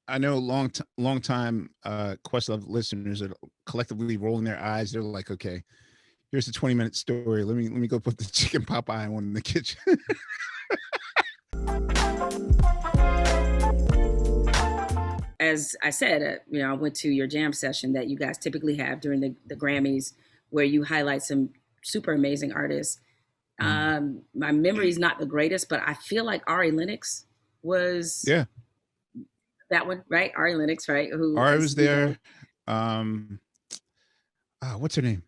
I know long time Questlove listeners are collectively rolling their eyes. They're like, okay, here's a 20-minute story. Let me go put the chicken pot pie one in the kitchen. As I said, I went to your jam session that you guys typically have during the Grammys, where you highlight some super amazing artists. Mhm. My memory is not the greatest, but I feel like Ari Lennox was Yeah, that one, right? Ari Lennox, right? Who Ari is, was there. Um, what's her name?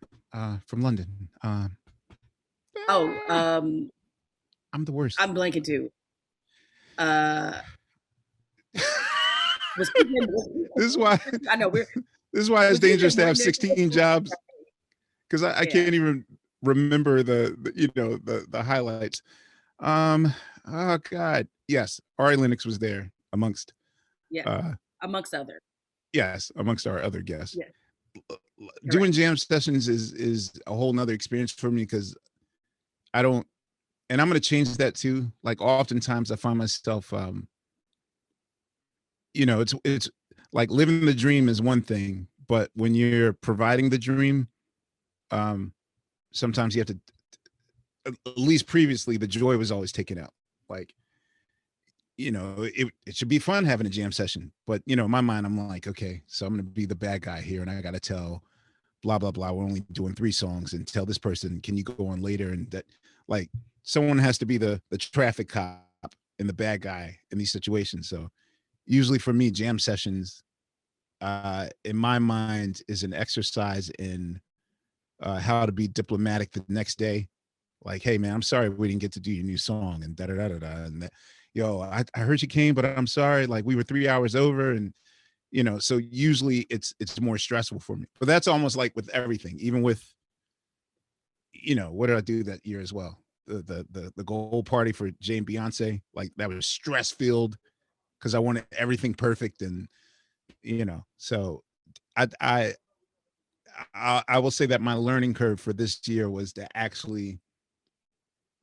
From London. oh, I'm the worst. I'm blanking too. Uh, was This is why. I know This is why it's was he dangerous even to have born there? 16 jobs because I Yeah, can't even remember the highlights. Um, oh God, yes, Ari Lennox was there amongst yeah, uh amongst other. yes, amongst our other guests. Yeah, Doing correct. jam sessions is a whole nother experience for me because I don't, and I'm gonna change that too. Like oftentimes I find myself, it's like living the dream is one thing, but when you're providing the dream, um, sometimes you have to. At least previously, the joy was always taken out. Like it should be fun having a jam session, but in my mind, I'm like, okay, so I'm gonna be the bad guy here, and I got to tell blah blah blah. We're only doing 3 songs, and tell this person, can you go on later? And that, like, someone has to be the traffic cop and the bad guy in these situations. So usually for me, jam sessions, in my mind, is an exercise in how to be diplomatic the next day. Like, hey man, I'm sorry we didn't get to do your new song, and da da da da da. And that, yo, I heard you came, but I'm sorry. Like we were 3 hours over, and so usually it's more stressful for me. But that's almost like with everything, even with what did I do that year as well? The gold party for Jay and Beyonce, like that was stress filled because I wanted everything perfect, and so I I I will say that my learning curve for this year was to actually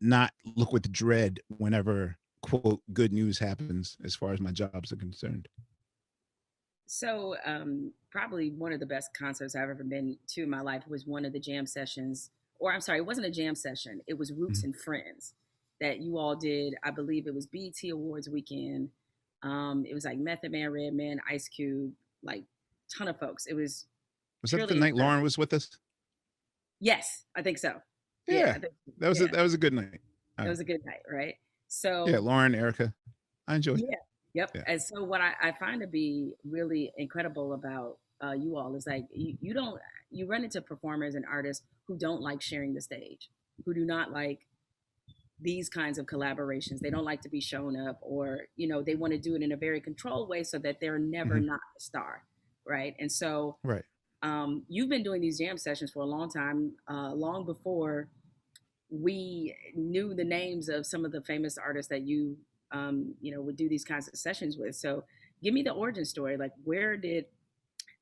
not look with dread whenever quote good news happens as far as my jobs are concerned. So, probably one of the best concerts I've ever been to in my life was one of the jam sessions, or I'm sorry, it wasn't a jam session. It was Roots Mhm. and Friends that you all did. I believe it was BET Awards weekend. It was like Method Man, Redman, Ice Cube, like ton of folks. It was Was that the truly night incredible. Lauren was with us? Yes, I think so. Yeah, Yeah, I think that yeah, was a good night. it Uh, was a good night, right? yeah, So Lauren, Erica, I enjoyed it. yeah. Yep. Yeah. And so what I find to be really incredible about you all is like you don't you run into performers and artists who don't like sharing the stage, who do not like these kinds of collaborations. They don't like to be shown up, or they want to do it in a very controlled way so that they're never Mhm. not a star, right? And so Right. you've been doing these jam sessions for a long time, long before we knew the names of some of the famous artists that you would do these kinds of sessions with. So give me the origin story. Like,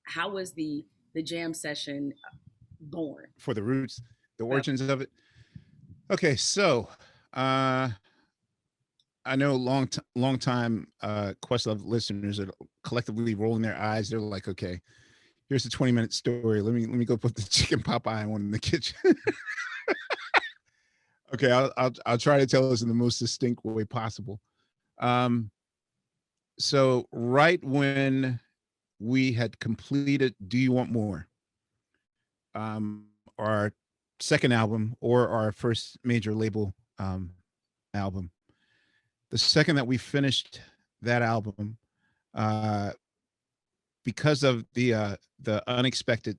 how was the jam session born? For the roots, the Uh, origins of it. Okay, so uh I know long time Questlove listeners are collectively rolling their eyes. They're like, okay, here's a 20-minute story. Let me go put the chicken pot pie one in the kitchen. Okay, I'll try to tell this in the most distinct way possible. Um, so right when we had completed "Do You Want More," our second album or our first major label album, the second that we finished that album, uh, because of the unexpected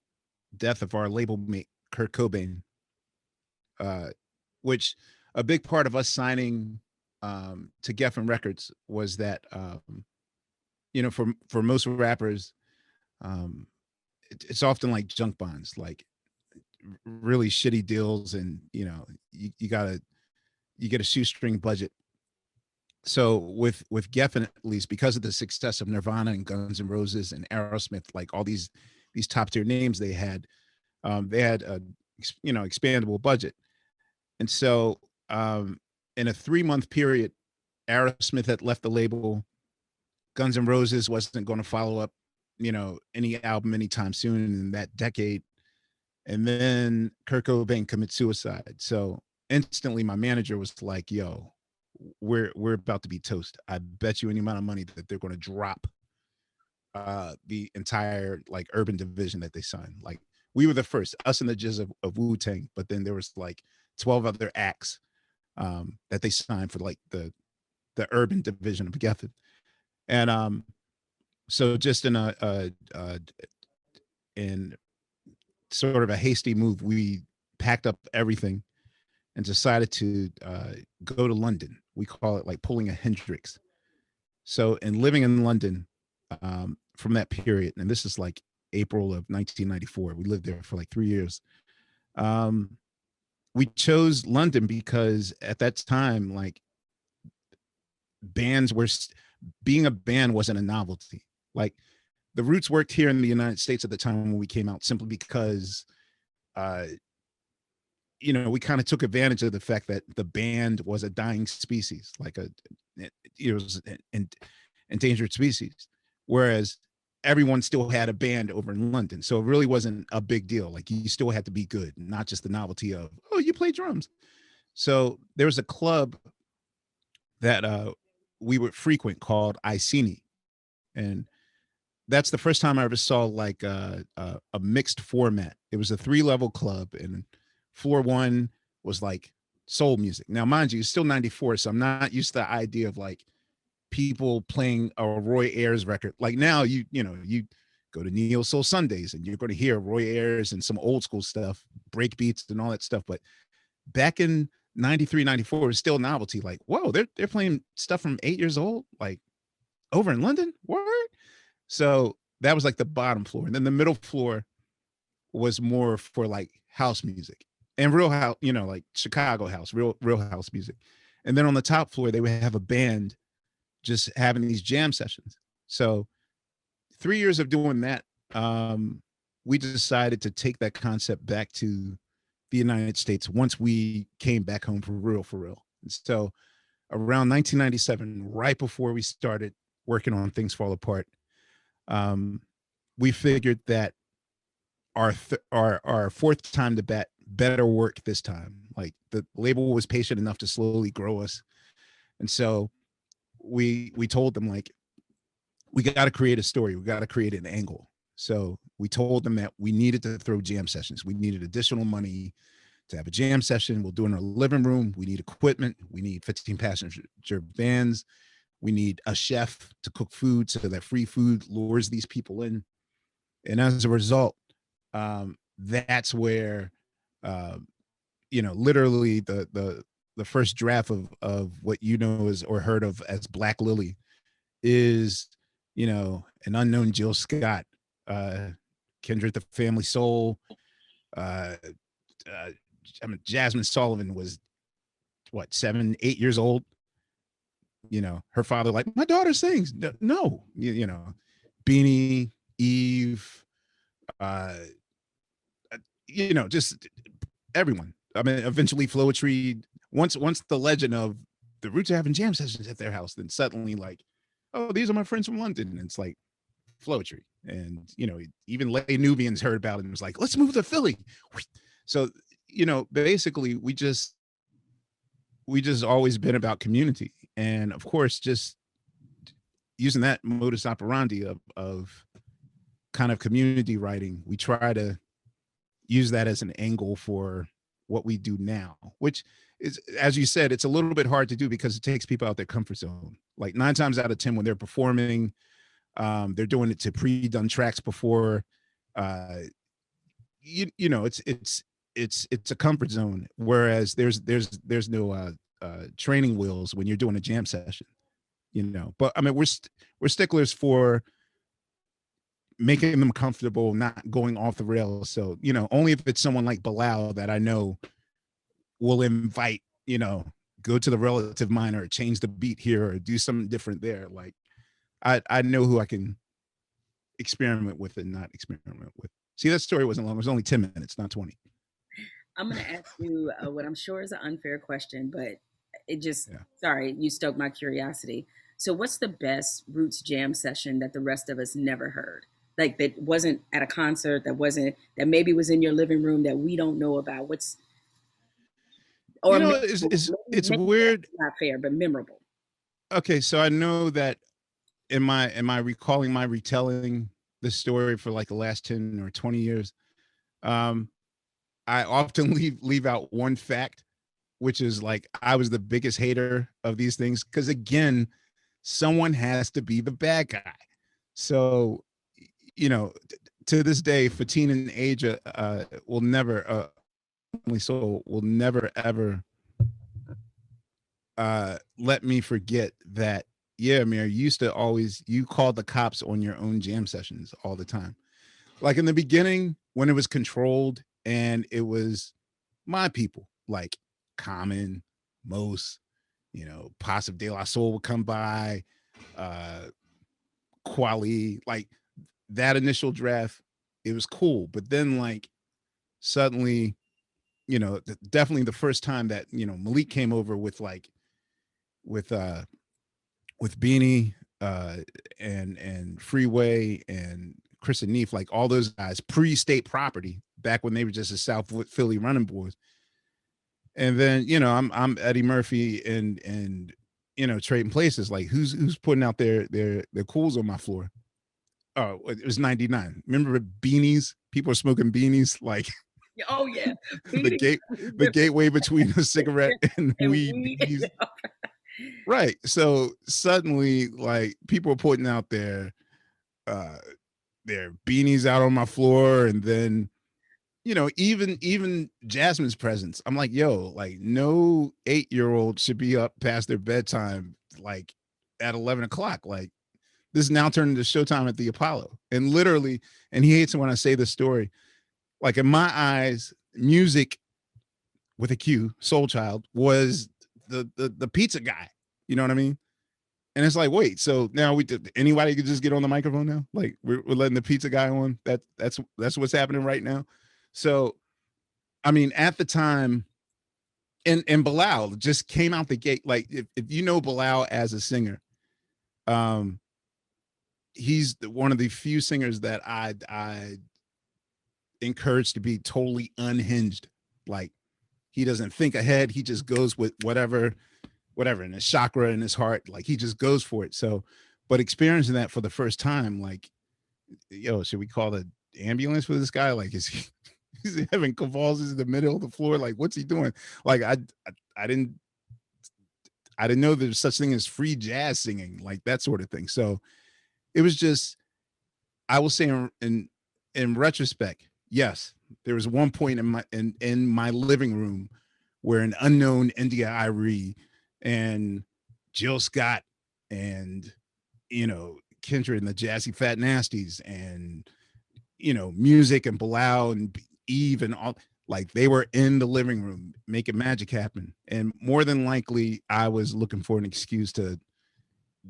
death of our label mate Kurt Cobain, uh, which a big part of us signing to Geffen Records was that for most rappers, um, it's often like junk bonds, like really shitty deals, and you get a shoestring budget. So with Geffen, at least because of the success of Nirvana and Guns N' Roses and Aerosmith, like all these top tier names they had a expandable budget, and so in a 3-month period, Aerosmith had left the label. Guns N' Roses wasn't going to follow up, any album anytime soon in that decade. And then Kurt Cobain commits suicide. So instantly my manager was like, yo, we're about to be toast. I bet you any amount of money that they're going to drop the entire like urban division that they signed. Like we were the first, us and the Jizz of Wu-Tang, but then there was like 12 other acts that they signed for like the urban division of Geffen. And so just in sort of a hasty move, we packed up everything and decided to go to London. We call it like pulling a Hendrix. So, in living in London from that period, and this is like April of 1994, we lived there for like 3 years. We chose London because at that time, like bands were, being a band wasn't a novelty. Like the Roots worked here in the United States at the time when we came out simply because we kind of took advantage of the fact that the band was a dying species, like it was an endangered species, whereas everyone still had a band over in London. So it really wasn't a big deal. Like you still had to be good, not just the novelty of, oh, you play drums. So there was a club that we would frequent called Iceni. And that's the first time I ever saw like a mixed format. It was a 3-level club, and floor 1 was like soul music. Now, mind you, it's still 94, so I'm not used to the idea of like people playing a Roy Ayers record. Like now, you go to Neo Soul Sundays and you're going to hear Roy Ayers and some old school stuff, break beats and all that stuff. But back in 93, 94, it was still novelty. Like, whoa, they're playing stuff from 8 years old, like over in London. Word. So that was like the bottom floor. And then the middle floor was more for like house music and real house, like Chicago house, real house music. And then on the top floor, they would have a band just having these jam sessions. So 3 years of doing that, we decided to take that concept back to the United States once we came back home for real. And so around 1997, right before we started working on Things Fall Apart, we figured that our fourth time to bat better work this time. Like the label was patient enough to slowly grow us, and so we told them like we got to create a story, we got to create an angle. So we told them that we needed to throw jam sessions. We needed additional money to have a jam session. We'll do it in our living room. We need equipment. We need 15 passenger vans. We need a chef to cook food so that free food lures these people in. And as a result, that's where, literally the first draft of what is or heard of as Black Lily is, an unknown Jill Scott, Kendrick the Family Soul. Jasmine Sullivan was what, 7, 8 years old. Her father, like, my daughter sings. No, Beanie, Eve, just everyone. I mean, eventually Floetry, once the legend of the Roots are having jam sessions at their house, then suddenly like, oh, these are my friends from London. And it's like Floetry. And, even lay Nubians heard about it and was like, let's move to Philly. So, basically we just always been about community. And of course, just using that modus operandi of kind of community writing, we try to use that as an angle for what we do now, which is, as you said, it's a little bit hard to do because it takes people out their comfort zone. Like 9 times out of 10 when they're performing, they're doing it to pre-done tracks before. It's a comfort zone, whereas there's no training wheels when you're doing a jam session. But I mean, we're sticklers for making them comfortable, not going off the rails. So, only if it's someone like Bilal that I know will invite, go to the relative minor, change the beat here, or do something different there. Like I know who I can experiment with and not experiment with. See, that story wasn't long. It was only 10 minutes, not 20. I'm going to ask you what I'm sure is an unfair question, but it just, Yeah. sorry, you stoked my curiosity. So what's the best Roots jam session that the rest of us never heard? Like that wasn't at a concert, that maybe was in your living room that we don't know about. What's or You know, memorable, it's maybe weird. that's not fair, but memorable. Okay, so I know that am I recalling my retelling the story for like the last 10 or 20 years. Um, I often leave out one fact, which is like I was the biggest hater of these things because again, someone has to be the bad guy. So, you know, to this day, Fatina and Aja will never, only soul will never ever let me forget that. Yeah, Amir, you used to always you called the cops on your own jam sessions all the time. Like in the beginning when it was controlled and it was my people like Common, Mos, Positive De La Soul would come by, uh, Quali, like that initial draft, it was cool. But then like suddenly, definitely the first time that, Malik came over with uh with Beanie uh and Freeway and Chris and Neef, like all those guys pre-state property back when they were just a South Philly running boys. And then, I'm Eddie Murphy and trading places. Like who's putting out their cools on my floor? Oh, it was 99. Remember beanies? People are smoking beanies, like Oh yeah, the beating gate the gateway between a cigarette and and weed we. beanies. Right. So suddenly, like people are putting out uh their beanies out on my floor, and then even Jasmine's presence. I'm like, yo, like no 8-year-old should be up past their bedtime, like at 11 o'clock. Like this is now turned into Showtime at the Apollo, and literally, and he hates it when I say this story. Like in my eyes, music with a Q, Soul Child, was the pizza guy. You know what I mean? And it's like, wait, so now anybody could just get on the microphone now? Like we're letting the pizza guy on. That's what's happening right now. So I mean, at the time, and Bilal just came out the gate. Like if you know Bilal as a singer, um, he's one of the few singers that I encourage to be totally unhinged. Like he doesn't think ahead. He just goes with whatever in his chakra in his heart. Like he just goes for it. So, but experiencing that for the first time, like, yo, should we call the ambulance for this guy? Like, is he he's having convulsions in the middle of the floor? Like, what's he doing? Like, I didn't I didn't know there's such thing as free jazz singing, like that sort of thing. So it was just, I will say in retrospect, yes, there was one point in my living room where an unknown India Irie and Jill Scott and Kendra and the Jazzy Fat Nasties and music and Bilal and Eve and all, like they were in the living room making magic happen. And more than likely, I was looking for an excuse to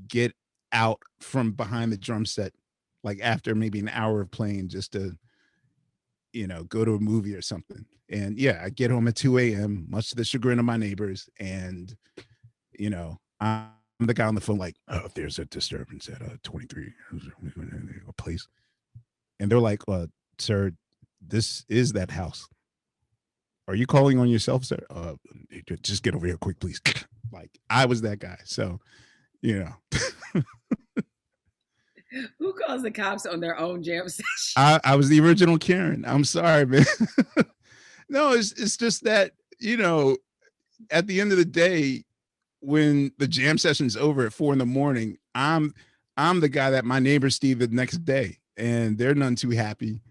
get out from behind the drum set, like after maybe an hour of playing, just to, go to a movie or something. And yeah, I get home at 2 a.m., much to the chagrin of my neighbors. And, I'm the guy on the phone, like, oh, there's a disturbance at 23 place. And they're like, sir, this is that house. Are you calling on yourself, sir? Just get over here quick, please. Like I was that guy. So, you know, Who calls the cops on their own jam session? I was the original Karen. I'm sorry, man. No, it's just that, at the end of the day, when the jam session's over at 4 a.m, I'm the guy that my neighbors see the next day, and they're none too happy,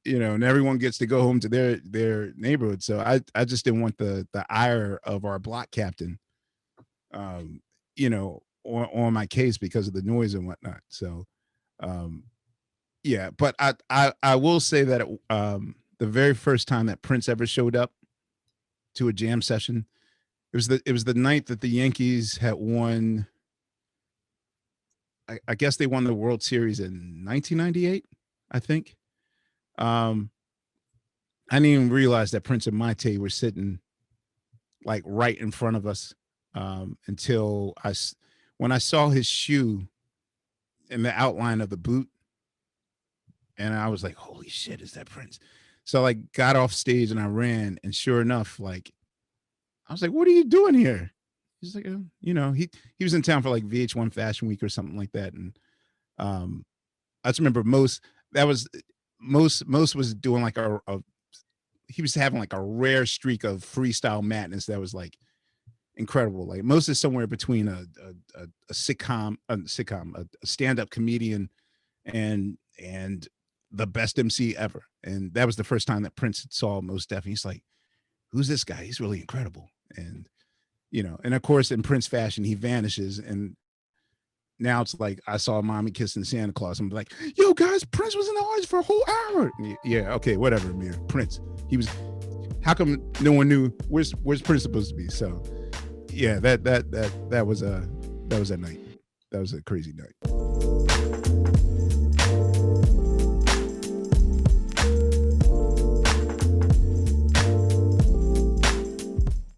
and everyone gets to go home to their neighborhood. So I just didn't want the ire of our block captain, um, on my case because of the noise and whatnot. So um, yeah, but I will say that the very first time that Prince ever showed up to a jam session, it was the night that the Yankees had won. I guess they won the World Series in 1998, I think. Um, I didn't even realize that Prince and Mate were sitting like right in front of us, until when I saw his shoe in the outline of the boot, and I was like, holy shit, is that Prince? So I like got off stage and I ran, and sure enough, like I was like, what are you doing here? He's like, you know, he was in town for like VH1 Fashion Week or something like that. And I just remember most was doing like he was having like a rare streak of freestyle madness that was like incredible. Like most is somewhere between a sitcom, a stand-up comedian and the best MC ever. And that was the first time that Prince saw Mos Def. He's like, who's this guy? He's really incredible. And you know, and of course in Prince fashion, he vanishes. And now it's like I saw Mommy kissing Santa Claus. I'm like, yo guys, Prince was in the audience for a whole hour. Yeah, okay, whatever, Amir. Prince. He was, how come no one knew where's Prince supposed to be? So yeah, that was a night. That was a crazy night.